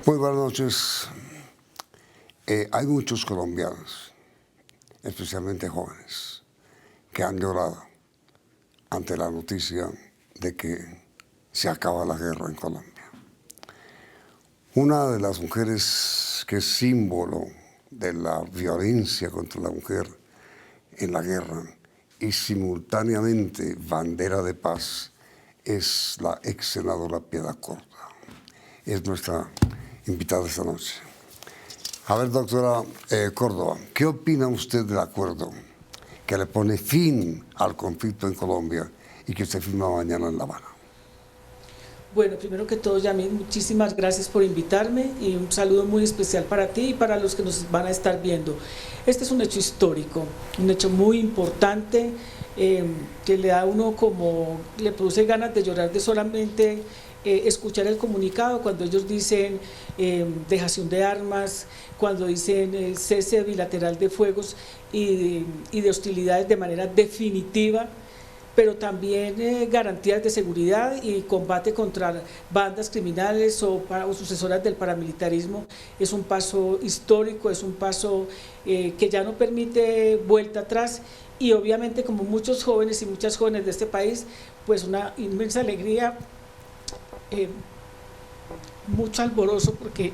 Muy buenas noches. Hay muchos colombianos, especialmente jóvenes, que han llorado ante la noticia de que se acaba la guerra en Colombia. Una de las mujeres que es símbolo de la violencia contra la mujer en la guerra y simultáneamente bandera de paz es la ex senadora Piedad Córdoba. Es nuestra invitada esta noche. A ver, doctora Córdoba, ¿qué opina usted del acuerdo que le pone fin al conflicto en Colombia y que se firma mañana en La Habana? Bueno, primero que todo, Yamil, muchísimas gracias por invitarme y un saludo muy especial para ti y para los que nos van a estar viendo. Este es un hecho histórico, un hecho muy importante que le da a uno como, le produce ganas de llorar de solamente escuchar el comunicado cuando ellos dicen dejación de armas, cuando dicen cese bilateral de fuegos y de hostilidades de manera definitiva, pero también garantías de seguridad y combate contra bandas criminales o sucesoras del paramilitarismo. Es un paso histórico, es un paso que ya no permite vuelta atrás y obviamente, como muchos jóvenes y muchas jóvenes de este país, pues una inmensa alegría, mucho alborozo porque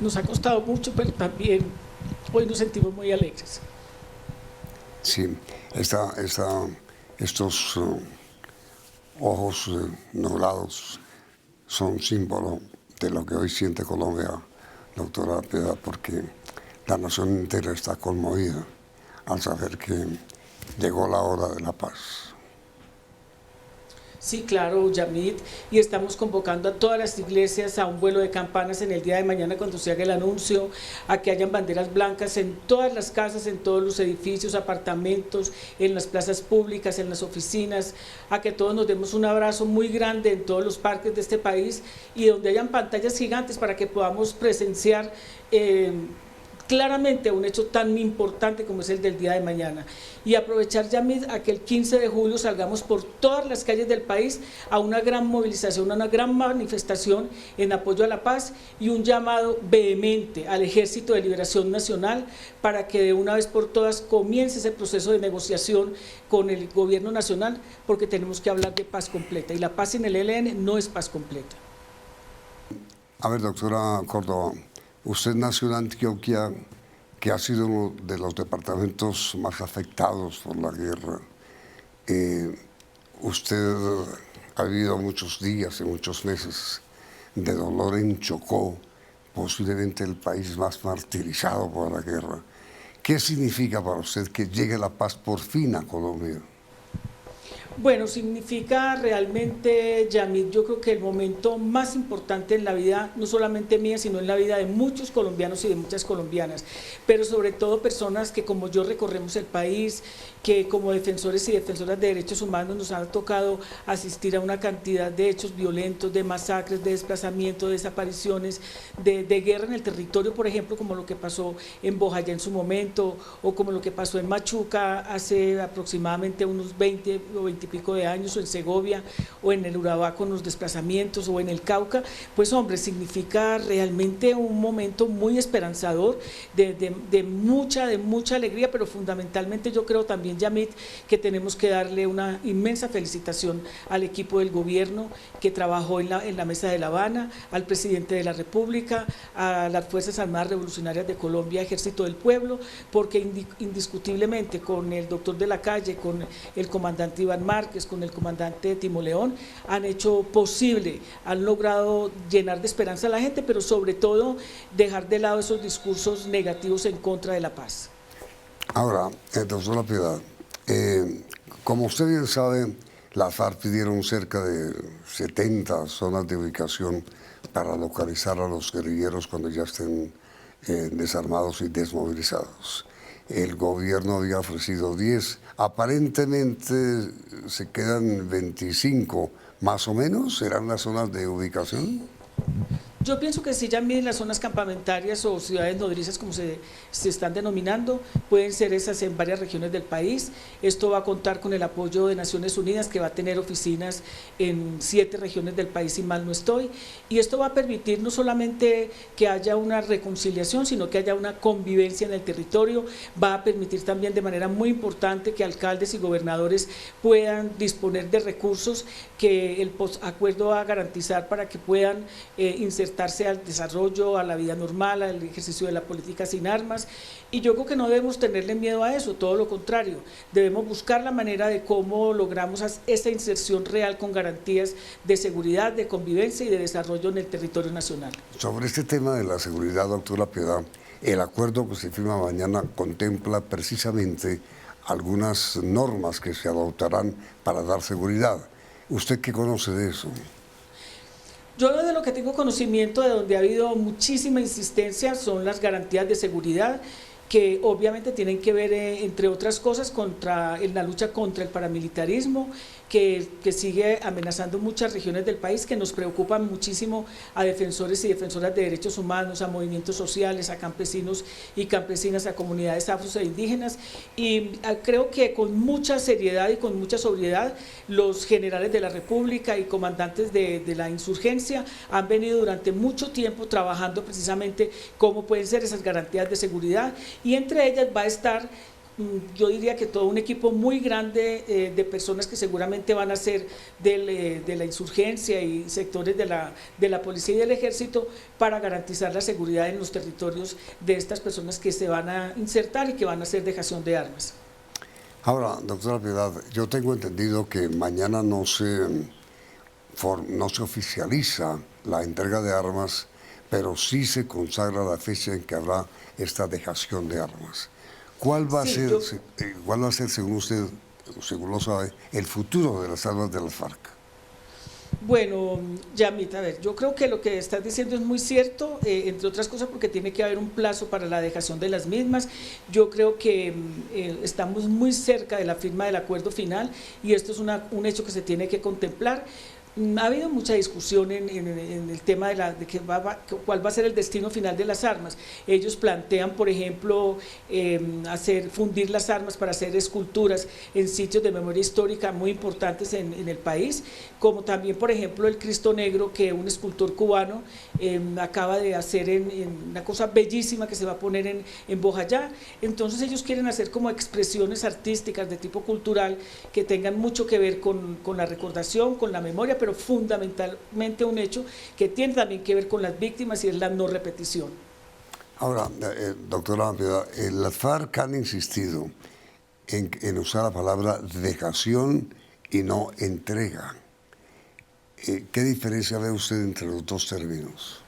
nos ha costado mucho, pero también hoy nos sentimos muy alegres. Sí, estos ojos nublados son símbolo de lo que hoy siente Colombia, doctora Piedad, porque la nación entera está conmovida al saber que llegó la hora de la paz. Sí, claro, Yamit, y estamos convocando a todas las iglesias a un vuelo de campanas en el día de mañana cuando se haga el anuncio, a que hayan banderas blancas en todas las casas, en todos los edificios, apartamentos, en las plazas públicas, en las oficinas, a que todos nos demos un abrazo muy grande en todos los parques de este país y donde hayan pantallas gigantes para que podamos presenciar claramente un hecho tan importante como es el del día de mañana. Y aprovechar, Yamid, a que el 15 de julio salgamos por todas las calles del país a una gran movilización, a una gran manifestación en apoyo a la paz y un llamado vehemente al Ejército de Liberación Nacional para que de una vez por todas comience ese proceso de negociación con el gobierno nacional, porque tenemos que hablar de paz completa y la paz en el ELN no es paz completa. A ver, doctora Córdoba, usted nació en Antioquia, que ha sido uno de los departamentos más afectados por la guerra. Usted ha vivido muchos días y muchos meses de dolor en Chocó, posiblemente el país más martirizado por la guerra. ¿Qué significa para usted que llegue la paz por fin a Colombia? Bueno, significa realmente, Yamil, yo creo que el momento más importante en la vida, no solamente mía, sino en la vida de muchos colombianos y de muchas colombianas, pero sobre todo personas que como yo recorremos el país, que como defensores y defensoras de derechos humanos nos ha tocado asistir a una cantidad de hechos violentos, de masacres, de desplazamientos, de desapariciones, de guerra en el territorio, por ejemplo, como lo que pasó en Bojayá en su momento, o como lo que pasó en Machuca hace aproximadamente unos 20 o 20 y pico de años, o en Segovia, o en el Urabá con los desplazamientos, o en el Cauca. Pues hombre, significa realmente un momento muy esperanzador, de mucha alegría, pero fundamentalmente yo creo también, Yamit, que tenemos que darle una inmensa felicitación al equipo del gobierno que trabajó en la mesa de La Habana, al presidente de la República, a las Fuerzas Armadas Revolucionarias de Colombia, Ejército del Pueblo, porque indiscutiblemente con el doctor de la Calle, con el comandante Iván Márquez, con el comandante Timo León, han hecho posible, han logrado llenar de esperanza a la gente, pero sobre todo dejar de lado esos discursos negativos en contra de la paz. Ahora, doctora Piedad, como usted bien sabe, las FARC pidieron cerca de 70 zonas de ubicación para localizar a los guerrilleros cuando ya estén desarmados y desmovilizados. El gobierno había ofrecido 10, aparentemente se quedan 25, más o menos, ¿serán las zonas de ubicación? Yo pienso que sí, ya en las zonas campamentarias o ciudades nodrizas, como se están denominando, pueden ser esas en varias regiones del país. Esto va a contar con el apoyo de Naciones Unidas, que va a tener oficinas en 7 regiones del país, si mal no estoy, y esto va a permitir no solamente que haya una reconciliación, sino que haya una convivencia en el territorio. Va a permitir también de manera muy importante que alcaldes y gobernadores puedan disponer de recursos que el posacuerdo va a garantizar para que puedan insertarse al desarrollo, a la vida normal, al ejercicio de la política sin armas, y yo creo que no debemos tenerle miedo a eso, todo lo contrario, debemos buscar la manera de cómo logramos esa inserción real con garantías de seguridad, de convivencia y de desarrollo en el territorio nacional. Sobre este tema de la seguridad, doctora Piedad, el acuerdo que se firma mañana contempla precisamente algunas normas que se adoptarán para dar seguridad. ¿Usted qué conoce de eso? Yo de lo que tengo conocimiento, de donde ha habido muchísima insistencia, son las garantías de seguridad, que obviamente tienen que ver, entre otras cosas, en la lucha contra el paramilitarismo, que sigue amenazando muchas regiones del país, que nos preocupan muchísimo a defensores y defensoras de derechos humanos, a movimientos sociales, a campesinos y campesinas, a comunidades afros e indígenas, y creo que con mucha seriedad y con mucha sobriedad los generales de la República y comandantes de la insurgencia han venido durante mucho tiempo trabajando precisamente cómo pueden ser esas garantías de seguridad, y entre ellas va a estar, yo diría que todo un equipo muy grande de personas que seguramente van a ser de la insurgencia y sectores de la policía y del ejército, para garantizar la seguridad en los territorios de estas personas que se van a insertar y que van a hacer dejación de armas. Ahora, doctora Piedad, yo tengo entendido que mañana no se oficializa la entrega de armas, pero sí se consagra la fecha en que habrá esta dejación de armas. ¿Cuál va a ser, según usted, según lo sabe, el futuro de las armas de las FARC? Bueno, Yamit, a ver, yo creo que lo que estás diciendo es muy cierto, entre otras cosas porque tiene que haber un plazo para la dejación de las mismas. Yo creo que estamos muy cerca de la firma del acuerdo final, y esto es un hecho que se tiene que contemplar. Ha habido mucha discusión en el tema de cuál va a ser el destino final de las armas. Ellos plantean, por ejemplo, fundir las armas para hacer esculturas en sitios de memoria histórica muy importantes en el país, como también, por ejemplo, el Cristo Negro, que un escultor cubano acaba de hacer en una cosa bellísima que se va a poner en Bojayá. Entonces ellos quieren hacer como expresiones artísticas de tipo cultural que tengan mucho que ver con la recordación, con la memoria, pero fundamentalmente un hecho que tiene también que ver con las víctimas, y es la no repetición. Ahora, doctora Piedad, las FARC han insistido en usar la palabra dejación y no entrega. ¿Qué diferencia ve usted entre los dos términos?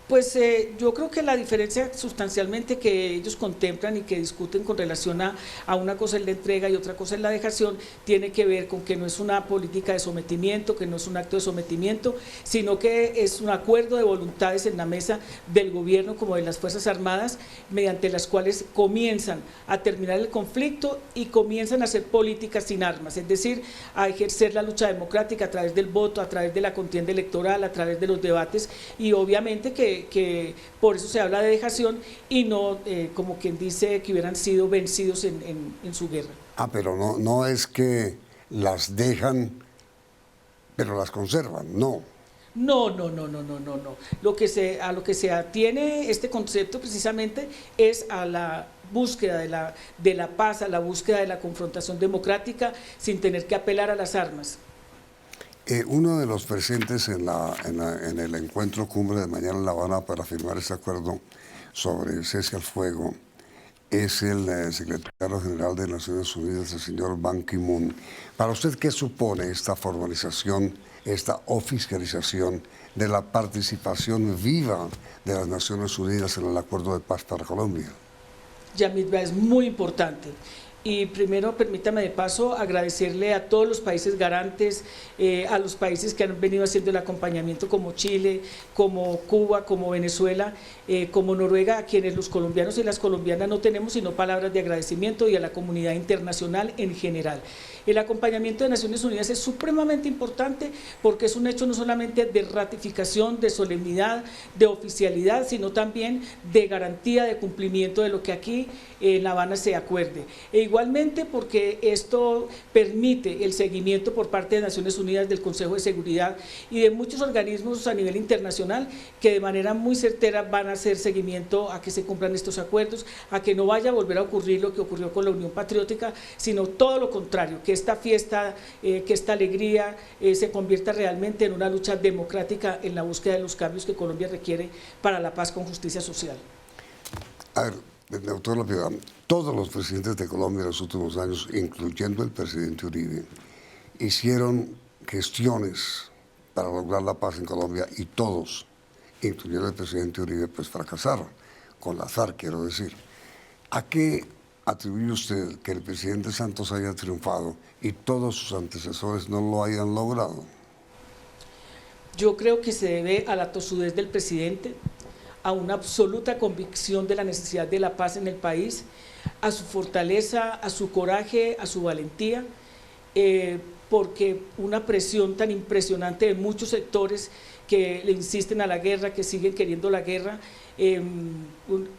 Pues yo creo que la diferencia sustancialmente que ellos contemplan y que discuten con relación a una cosa es la entrega y otra cosa es la dejación, tiene que ver con que no es una política de sometimiento, que no es un acto de sometimiento, sino que es un acuerdo de voluntades en la mesa del gobierno como de las Fuerzas Armadas, mediante las cuales comienzan a terminar el conflicto y comienzan a hacer políticas sin armas, es decir, a ejercer la lucha democrática a través del voto, a través de la contienda electoral, a través de los debates, y obviamente que por eso se habla de dejación y no como quien dice que hubieran sido vencidos en su guerra. Pero no es que las dejan, pero las conservan, no. No. A lo que se atiene este concepto precisamente es a la búsqueda de la paz, a la búsqueda de la confrontación democrática sin tener que apelar a las armas. Uno de los presentes en el encuentro cumbre de mañana en La Habana para firmar este acuerdo sobre cese al fuego es el secretario general de Naciones Unidas, el señor Ban Ki-moon. Para usted, ¿qué supone esta formalización, esta oficialización de la participación viva de las Naciones Unidas en el acuerdo de paz para Colombia? Yamit, es muy importante. Y primero, permítame de paso agradecerle a todos los países garantes, a los países que han venido haciendo el acompañamiento, como Chile, como Cuba, como Venezuela, como Noruega, a quienes los colombianos y las colombianas no tenemos sino palabras de agradecimiento, y a la comunidad internacional en general. El acompañamiento de Naciones Unidas es supremamente importante porque es un hecho no solamente de ratificación, de solemnidad, de oficialidad, sino también de garantía de cumplimiento de lo que aquí en La Habana se acuerde. E igualmente porque esto permite el seguimiento por parte de Naciones Unidas, del Consejo de Seguridad y de muchos organismos a nivel internacional que de manera muy certera van a hacer seguimiento a que se cumplan estos acuerdos, a que no vaya a volver a ocurrir lo que ocurrió con la Unión Patriótica, sino todo lo contrario, que esta fiesta, que esta alegría se convierta realmente en una lucha democrática en la búsqueda de los cambios que Colombia requiere para la paz con justicia social. A ver, doctor La Piedad, todos los presidentes de Colombia en los últimos años, incluyendo el presidente Uribe, hicieron gestiones para lograr la paz en Colombia y todos, incluyendo el presidente Uribe, pues fracasaron, con la FARC, quiero decir. ¿A qué atribuye usted que el presidente Santos haya triunfado y todos sus antecesores no lo hayan logrado? Yo creo que se debe a la tosudez del presidente, a una absoluta convicción de la necesidad de la paz en el país, a su fortaleza, a su coraje, a su valentía, porque una presión tan impresionante de muchos sectores que le insisten a la guerra, que siguen queriendo la guerra,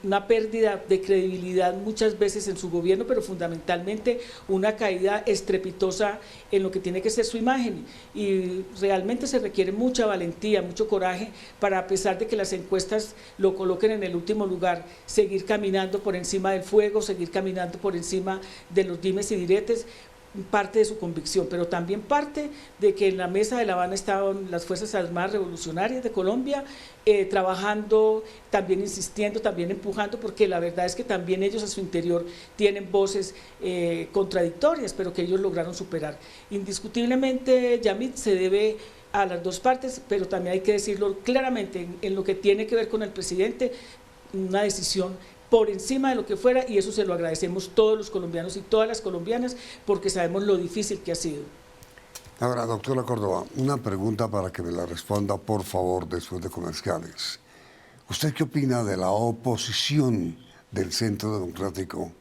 una pérdida de credibilidad muchas veces en su gobierno, pero fundamentalmente una caída estrepitosa en lo que tiene que ser su imagen, y realmente se requiere mucha valentía, mucho coraje para, a pesar de que las encuestas lo coloquen en el último lugar, seguir caminando por encima del fuego, seguir caminando por encima de los dimes y diretes. Parte de su convicción, pero también parte de que en la mesa de La Habana estaban las Fuerzas Armadas Revolucionarias de Colombia, trabajando, también insistiendo, también empujando, porque la verdad es que también ellos a su interior tienen voces contradictorias, pero que ellos lograron superar. Indiscutiblemente, Yamit, se debe a las dos partes, pero también hay que decirlo claramente, en lo que tiene que ver con el presidente, una decisión por encima de lo que fuera, y eso se lo agradecemos todos los colombianos y todas las colombianas, porque sabemos lo difícil que ha sido. Ahora, doctora Córdoba, una pregunta para que me la responda, por favor, después de comerciales. ¿Usted qué opina de la oposición del Centro Democrático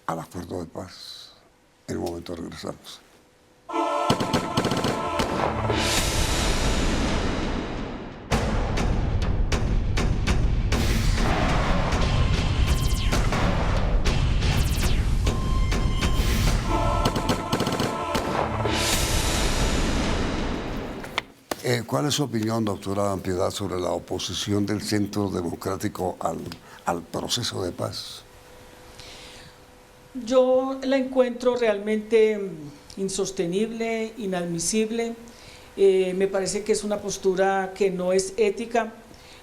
al acuerdo de paz? En un momento regresamos. ¿Cuál es su opinión, doctora Piedad, sobre la oposición del Centro Democrático al proceso de paz? Yo la encuentro realmente insostenible, inadmisible. Me parece que es una postura que no es ética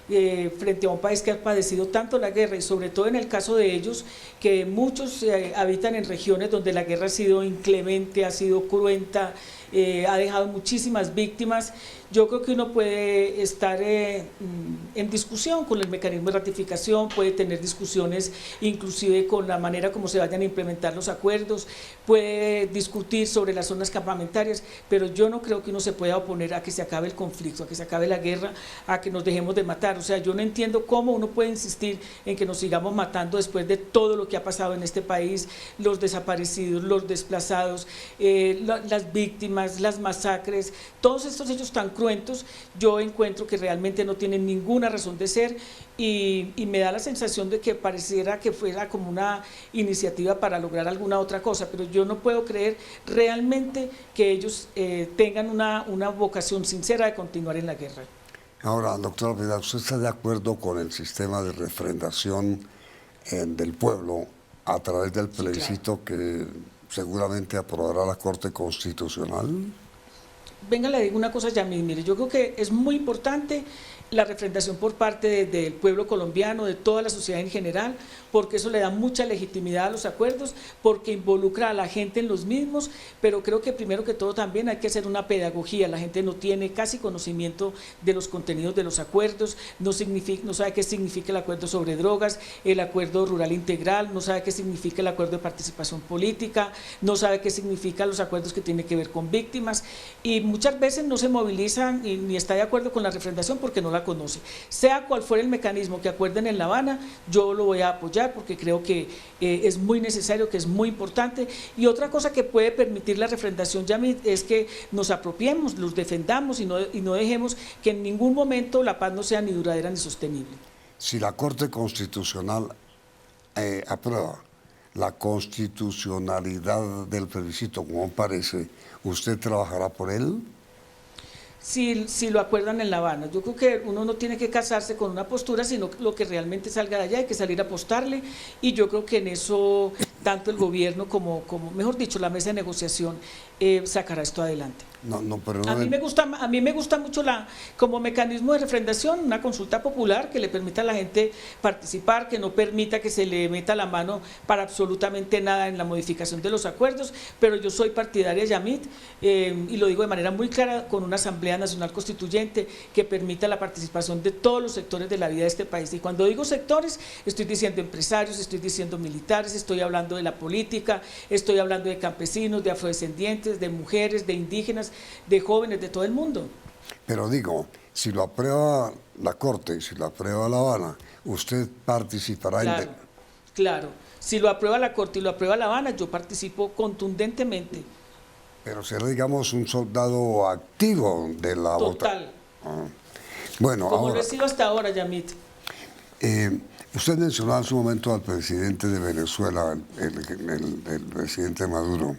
frente a un país que ha padecido tanto la guerra, y sobre todo en el caso de ellos, que muchos habitan en regiones donde la guerra ha sido inclemente, ha sido cruenta, ha dejado muchísimas víctimas. Yo creo que uno puede estar en discusión con el mecanismo de ratificación, puede tener discusiones inclusive con la manera como se vayan a implementar los acuerdos, puede discutir sobre las zonas campamentarias, pero yo no creo que uno se pueda oponer a que se acabe el conflicto, a que se acabe la guerra, a que nos dejemos de matar. O sea, yo no entiendo cómo uno puede insistir en que nos sigamos matando después de todo lo que ha pasado en este país, los desaparecidos, los desplazados, las víctimas, las masacres, todos estos hechos tan cruentos. Yo encuentro que realmente no tienen ninguna razón de ser, y me da la sensación de que pareciera que fuera como una iniciativa para lograr alguna otra cosa, pero yo no puedo creer realmente que ellos tengan una vocación sincera de continuar en la guerra. Ahora, doctora Piedad, ¿usted está de acuerdo con el sistema de refrendación del pueblo a través del plebiscito, sí, claro, que seguramente aprobará la Corte Constitucional? Venga, le digo una cosa, Yamil, mire, yo creo que es muy importante la refrendación por parte del pueblo colombiano, de toda la sociedad en general, porque eso le da mucha legitimidad a los acuerdos, porque involucra a la gente en los mismos, pero creo que primero que todo también hay que hacer una pedagogía. La gente no tiene casi conocimiento de los contenidos de los acuerdos, no sabe qué significa el acuerdo sobre drogas, el acuerdo rural integral, no sabe qué significa el acuerdo de participación política, no sabe qué significan los acuerdos que tienen que ver con víctimas, y muchas veces no se movilizan ni está de acuerdo con la refrendación porque no la conoce. Sea cual fuera el mecanismo que acuerden en La Habana, yo lo voy a apoyar porque creo que es muy necesario, que es muy importante. Y otra cosa que puede permitir la refrendación, Yamit, es que nos apropiemos, los defendamos y no dejemos que en ningún momento la paz no sea ni duradera ni sostenible. Si la Corte Constitucional aprueba la constitucionalidad del plebiscito, como parece, ¿usted trabajará por él? Si lo acuerdan en La Habana. Yo creo que uno no tiene que casarse con una postura, sino lo que realmente salga de allá, hay que salir a apostarle, y yo creo que en eso tanto el gobierno como mejor dicho, la mesa de negociación sacará esto adelante. Pero a mí me gusta mucho como mecanismo de refrendación, una consulta popular que le permita a la gente participar, que no permita que se le meta la mano para absolutamente nada en la modificación de los acuerdos, pero yo soy partidaria, Yamit, y lo digo de manera muy clara, con una Asamblea Nacional Constituyente que permita la participación de todos los sectores de la vida de este país. Y cuando digo sectores, estoy diciendo empresarios, estoy diciendo militares, estoy hablando de la política, estoy hablando de campesinos, de afrodescendientes, de mujeres, de indígenas, de jóvenes, de todo el mundo. Pero digo, si lo aprueba la Corte, si lo aprueba La Habana, ¿usted participará en...? Claro, si lo aprueba la Corte y lo aprueba La Habana, yo participo contundentemente. Pero será, digamos, un soldado activo de la votación. Total. Bueno, como ahora, lo he sido hasta ahora, Yamit. Usted mencionó en su momento al presidente de Venezuela, el presidente Maduro.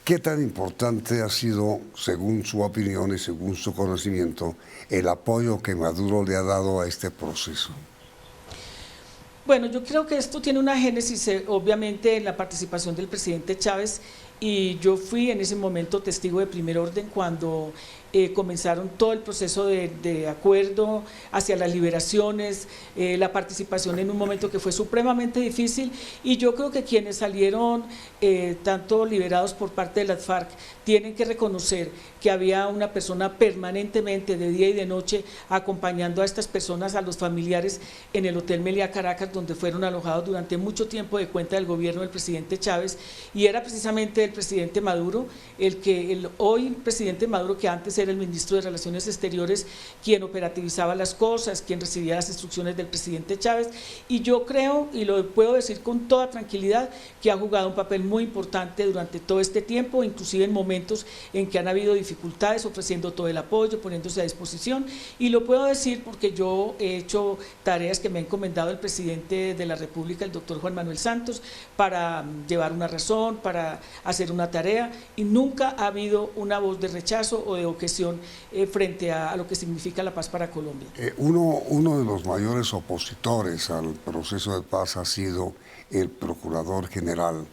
¿Qué tan importante ha sido, según su opinión y según su conocimiento, el apoyo que Maduro le ha dado a este proceso? Bueno, yo creo que esto tiene una génesis, obviamente, en la participación del presidente Chávez, y yo fui en ese momento testigo de primer orden cuando comenzaron todo el proceso de acuerdo hacia las liberaciones, la participación en un momento que fue supremamente difícil, y yo creo que quienes salieron tanto liberados por parte de las FARC tienen que reconocer que había una persona permanentemente de día y de noche acompañando a estas personas, a los familiares, en el Hotel Meliá Caracas, donde fueron alojados durante mucho tiempo de cuenta del gobierno del presidente Chávez, y era precisamente el presidente Maduro, el hoy presidente Maduro, que antes era el ministro de Relaciones Exteriores, quien operativizaba las cosas, quien recibía las instrucciones del presidente Chávez, y yo creo, y lo puedo decir con toda tranquilidad, que ha jugado un papel muy importante durante todo este tiempo, inclusive en momentos en que han habido dificultades, ofreciendo todo el apoyo, poniéndose a disposición, y lo puedo decir porque yo he hecho tareas que me ha encomendado el presidente de la República, el doctor Juan Manuel Santos, para llevar una razón, para hacer una tarea, y nunca ha habido una voz de rechazo o de objeción frente a lo que significa la paz para Colombia. Uno de los mayores opositores al proceso de paz ha sido el Procurador General,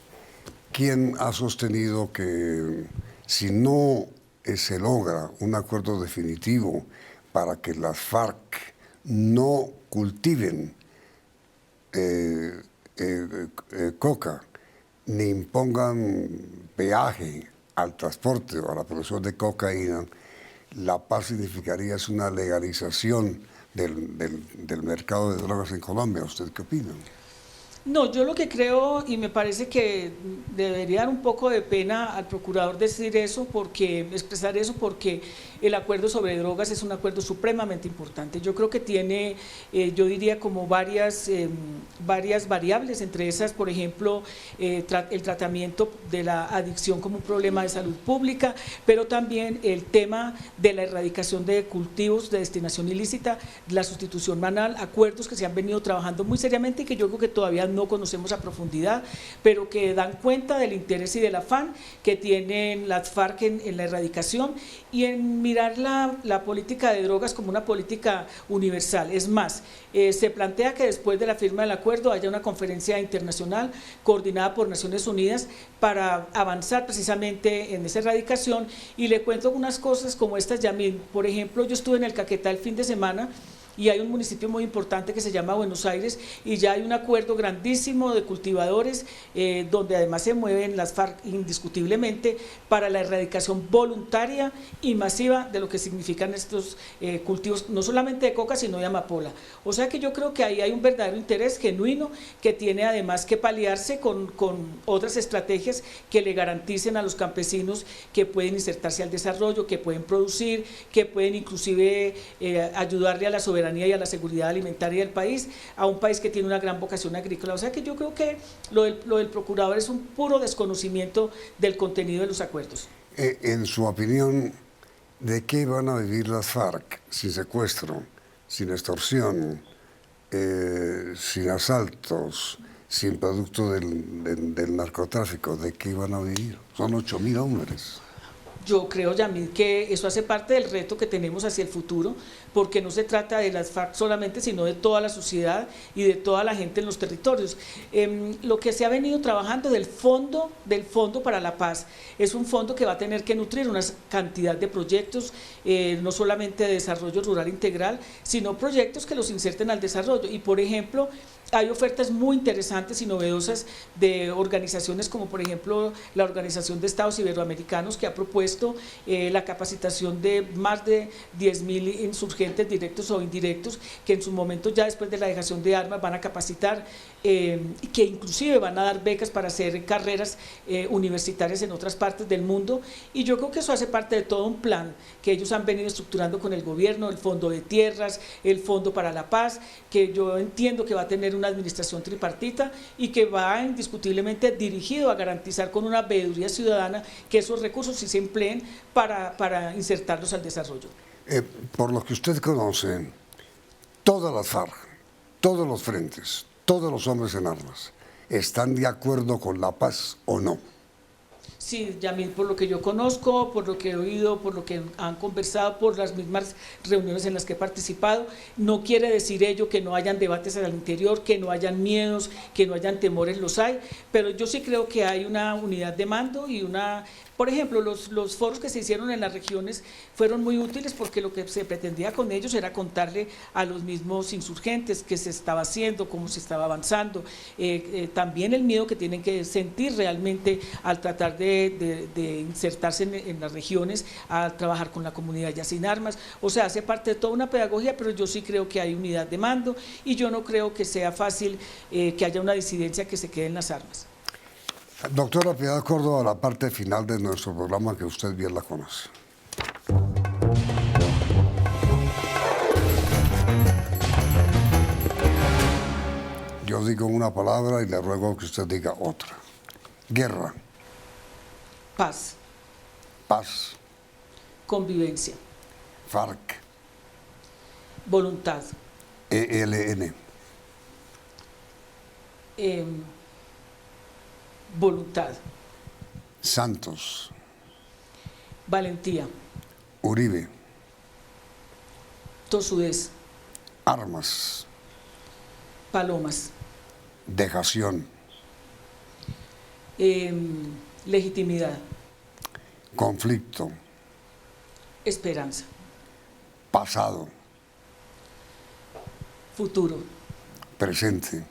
quien ha sostenido que si no se logra un acuerdo definitivo para que las FARC no cultiven coca, ni impongan peaje al transporte o a la producción de cocaína, la paz significaría una legalización del mercado de drogas en Colombia. ¿Usted qué opina? No, yo lo que creo, y me parece que debería dar un poco de pena al procurador decir eso, expresar eso, porque el acuerdo sobre drogas es un acuerdo supremamente importante. Yo creo que tiene, yo diría, como varias variables, entre esas, por ejemplo, el tratamiento de la adicción como un problema de salud pública, pero también el tema de la erradicación de cultivos de destinación ilícita, la sustitución banal, acuerdos que se han venido trabajando muy seriamente y que yo creo que todavía no conocemos a profundidad, pero que dan cuenta del interés y del afán que tienen las FARC en la erradicación y en mirar la política de drogas como una política universal. Es más, se plantea que después de la firma del acuerdo haya una conferencia internacional coordinada por Naciones Unidas para avanzar precisamente en esa erradicación, y le cuento unas cosas como estas, Yamil. Por ejemplo, yo estuve en el Caquetá el fin de semana y hay un municipio muy importante que se llama Buenos Aires, y ya hay un acuerdo grandísimo de cultivadores, donde además se mueven las FARC indiscutiblemente para la erradicación voluntaria y masiva de lo que significan estos cultivos, no solamente de coca, sino de amapola. O sea que yo creo que ahí hay un verdadero interés genuino que tiene además que paliarse con otras estrategias que le garanticen a los campesinos que pueden insertarse al desarrollo, que pueden producir, que pueden inclusive ayudarle a la soberanía y a la seguridad alimentaria del país, a un país que tiene una gran vocación agrícola. O sea que yo creo que lo del procurador es un puro desconocimiento del contenido de los acuerdos. En su opinión, ¿de qué van a vivir las FARC sin secuestro, sin extorsión, sin asaltos, sin producto del narcotráfico? ¿De qué van a vivir? Son 8.000 hombres. Yo creo, Yamil, que eso hace parte del reto que tenemos hacia el futuro, porque no se trata de las FARC solamente, sino de toda la sociedad y de toda la gente en los territorios. Lo que se ha venido trabajando del Fondo para la Paz es un fondo que va a tener que nutrir una cantidad de proyectos, no solamente de desarrollo rural integral, sino proyectos que los inserten al desarrollo. Y, por ejemplo, hay ofertas muy interesantes y novedosas de organizaciones como, por ejemplo, la Organización de Estados Iberoamericanos, que ha propuesto la capacitación de más de 10.000 insurgentes directos o indirectos, que en su momento, ya después de la dejación de armas, van a capacitar, que inclusive van a dar becas para hacer carreras universitarias en otras partes del mundo. Y yo creo que eso hace parte de todo un plan que ellos han venido estructurando con el gobierno, el Fondo de Tierras, el Fondo para la Paz, que yo entiendo que va a tener una administración tripartita y que va indiscutiblemente dirigido a garantizar con una veeduría ciudadana que esos recursos sí se empleen para insertarlos al desarrollo. Por lo que usted conoce, todas las FARC, todos los frentes, todos los hombres en armas, ¿están de acuerdo con la paz o no? Sí, Yamil, por lo que yo conozco, por lo que he oído, por lo que han conversado, por las mismas reuniones en las que he participado, no quiere decir ello que no hayan debates al interior, que no hayan miedos, que no hayan temores, los hay, pero yo sí creo que hay una unidad de mando y una... Por ejemplo, los foros que se hicieron en las regiones fueron muy útiles porque lo que se pretendía con ellos era contarle a los mismos insurgentes qué se estaba haciendo, cómo se estaba avanzando, también el miedo que tienen que sentir realmente al tratar de insertarse en las regiones, a trabajar con la comunidad ya sin armas. O sea, hace parte de toda una pedagogía, pero yo sí creo que hay unidad de mando y yo no creo que sea fácil que haya una disidencia que se quede en las armas. Doctora Piedad Córdoba, la parte final de nuestro programa que usted bien la conoce. Yo digo una palabra y le ruego que usted diga otra. Guerra. Paz. Paz. Convivencia. FARC. Voluntad. ELN. Voluntad. Santos. Valentía. Uribe. Tosudez. Armas. Palomas. Dejación. Legitimidad. Conflicto. Esperanza. Pasado. Futuro. Presente.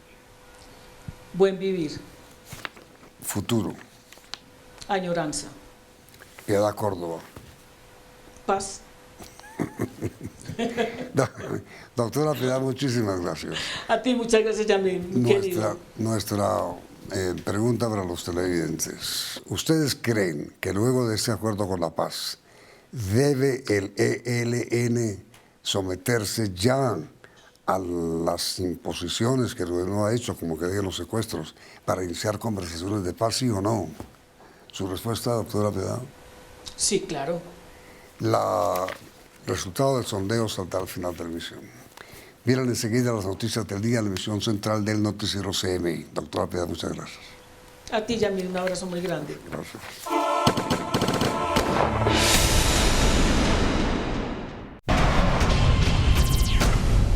Buen vivir. Futuro. Añoranza. Piedad Córdoba. Paz. Doctora Piedad, muchísimas gracias. A ti, muchas gracias, Yamil, querido. Nuestra pregunta para los televidentes. ¿Ustedes creen que luego de este acuerdo con la paz debe el ELN someterse ya a las imposiciones que el gobierno ha hecho, como que dejen los secuestros, para iniciar conversaciones de paz, sí o no? ¿Su respuesta, doctora Piedad? Sí, claro. El resultado del sondeo saldrá al final de la emisión. Miren enseguida las noticias del día en la emisión central del noticiero CMI. Doctora Piedad, muchas gracias. A ti, Yamil, un abrazo muy grande. Gracias.